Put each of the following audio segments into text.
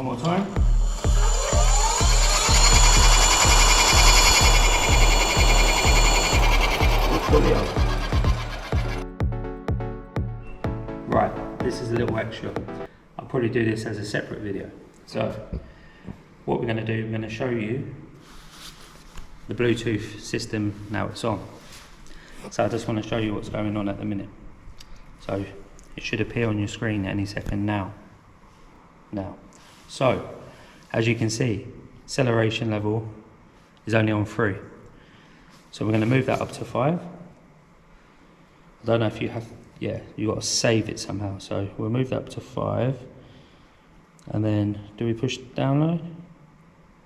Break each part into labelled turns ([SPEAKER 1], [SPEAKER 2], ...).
[SPEAKER 1] One more time. Fully up. Right, this is a little extra. I'll probably do this as a separate video. So, what we're going to do, we're going to show you the Bluetooth system now it's on. So I just want to show you what's going on at the minute. So it should appear on your screen any second now. So as you can see, acceleration level is only on 3. So we're going to move that up to 5. I don't know if you have, you got to save it somehow. So we'll move that up to 5. And then do we push download?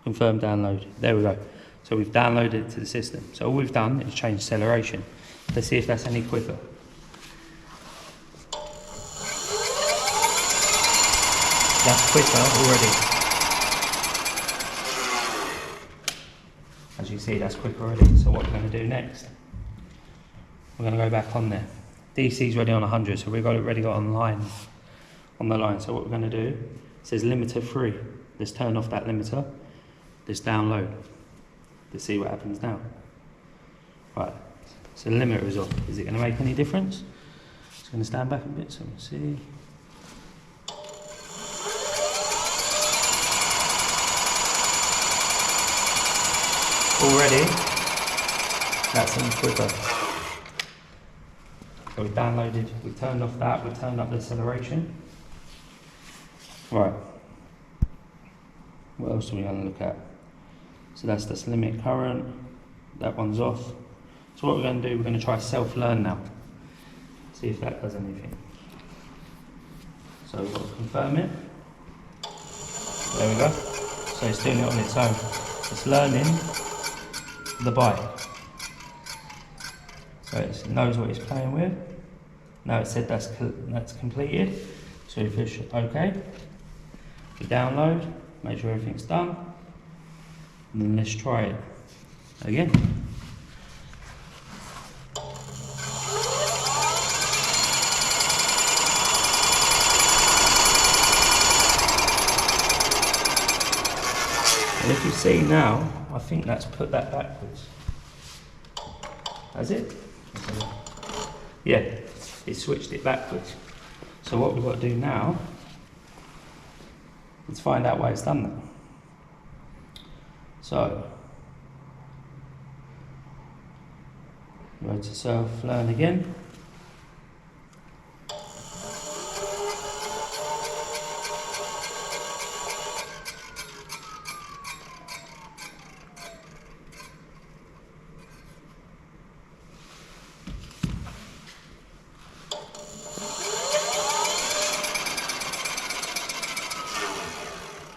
[SPEAKER 1] Confirm download. There we go. So we've downloaded it to the system. So all we've done is change acceleration. Let's see if that's any quicker. That's quicker already. As you see, that's quicker already. So what we're going to do next, we're going to go back on there. DC's ready on 100, so we've got it ready on the line. So what we're going to do, it says limiter 3. Let's turn off that limiter. Let's download. Let's see what happens now. Right, so the limiter is off. Is it going to make any difference? It's going to stand back a bit so we can see. Already, that seems quicker. So we downloaded, we turned off that, we turned up the acceleration. Right, what else are we going to look at? So that's the limit current, that one's off. So what we're going to do, we're going to try self-learn now. See if that does anything. So we've got to confirm it. There we go. So it's doing it on its own. It's learning the bike. So it knows what it's playing with. Now it said that's completed. So we push OK. We download, make sure everything's done. And then let's try it again. And if you see now, I think that's put that backwards. Has it? Yeah, it switched it backwards. So what we've got to do now, let's find out why it's done that. So, go to self-learn again.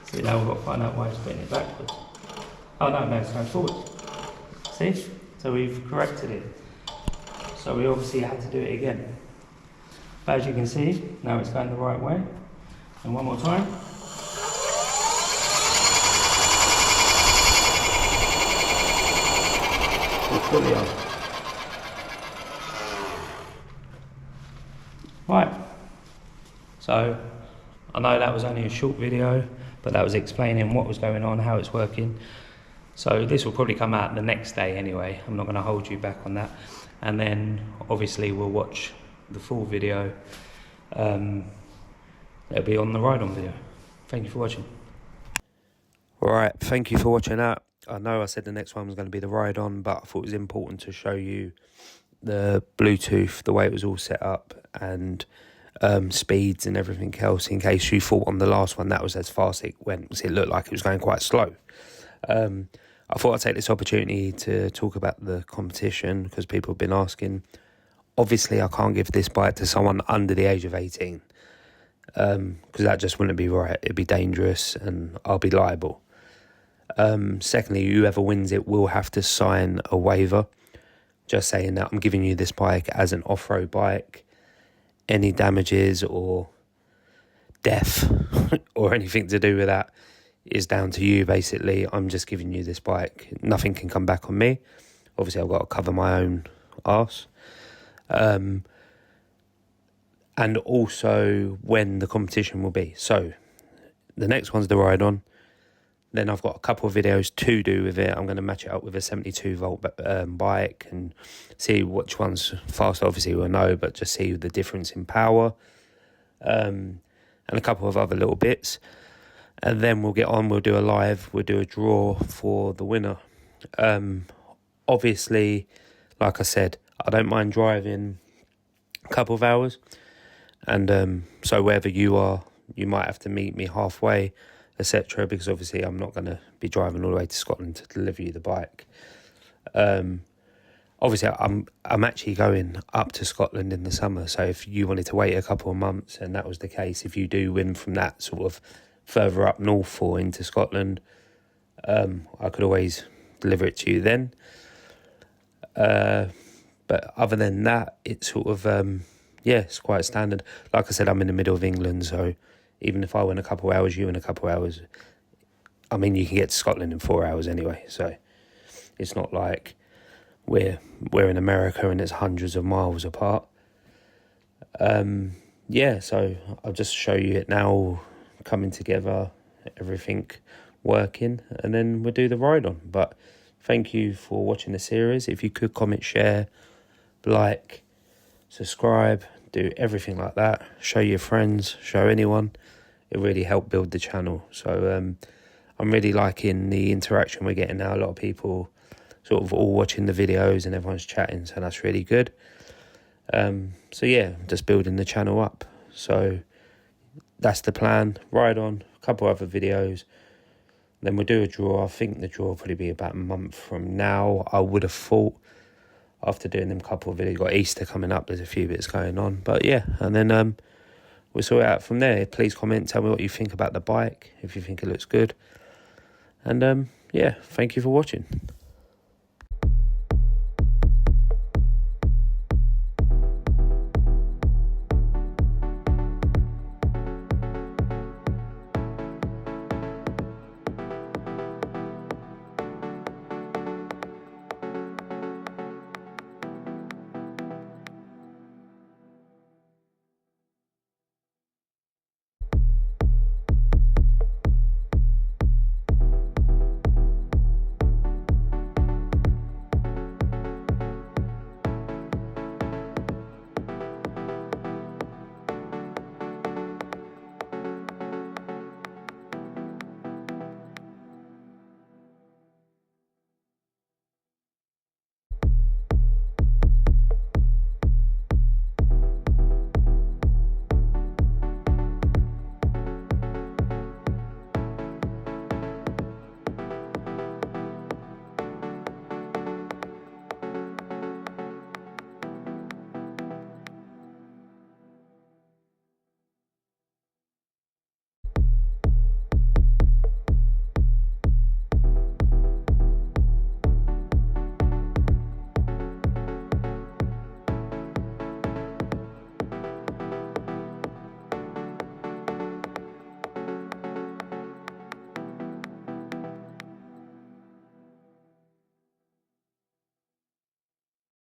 [SPEAKER 1] See, now we've got to find out why it's putting it backwards. Oh no, it's going forward. See? So we've corrected it. So we obviously had to do it again. But as you can see, now it's going the right way. And one more time. We're fully on. Right. So, I know that was only a short video, but that was explaining what was going on, how it's working. So this will probably come out the next day anyway. I'm not going to hold you back on that. And then obviously we'll watch the full video. It'll be on the ride-on video. Thank you for watching. Alright, thank you for watching that. I know I said the next one was going to be the ride-on, but I thought it was important to show you the Bluetooth, the way it was all set up, and speeds and everything else, in case you thought on the last one that was as fast it went. It looked like it was going quite slow. I thought I'd take this opportunity to talk about the competition, because people have been asking. Obviously, I can't give this bike to someone under the age of 18, because that just wouldn't be right. It'd be dangerous and I'll be liable. Secondly, whoever wins it will have to sign a waiver, just saying that I'm giving you this bike as an off-road bike. Any damages or death or anything to do with that is down to you, basically. I'm just giving you this bike. Nothing can come back on me. Obviously, I've got to cover my own arse. And also when the competition will be. So the next one's the ride on. Then I've got a couple of videos to do with it. I'm going to match it up with a 72 volt bike and see which one's faster. Obviously we'll know, but just see the difference in power, and a couple of other little bits. And then we'll get on, we'll do a live, we'll do a draw for the winner. Obviously, like I said, I don't mind driving a couple of hours. And so wherever you are, you might have to meet me halfway, etc. Because obviously I'm not going to be driving all the way to Scotland to deliver you the bike. Obviously I'm actually going up to Scotland in the summer. So if you wanted to wait a couple of months, and that was the case, if you do win from that sort of further up north or into Scotland, I could always deliver it to you then. But other than that, it's sort of, it's quite standard. Like I said, I'm in the middle of England, so even if I win a couple of hours, you win a couple of hours. I mean, you can get to Scotland in 4 hours anyway, so it's not like we're in America and it's hundreds of miles apart. So I'll just show you it now, coming together, everything working, and then we'll do the ride on. But thank you for watching the series. If you could comment, share, like, subscribe, do everything like that. Show your friends, show anyone. It really helped build the channel. So I'm really liking the interaction we're getting now. A lot of people sort of all watching the videos and everyone's chatting, so that's really good. Just building the channel up. So that's the plan. Ride on, a couple other videos. Then we'll do a draw. I think the draw will probably be about a month from now, I would have thought, after doing them couple of videos. Got Easter coming up, there's a few bits going on. But yeah, and then we'll sort it out from there. Please comment, tell me what you think about the bike, if you think it looks good. And thank you for watching.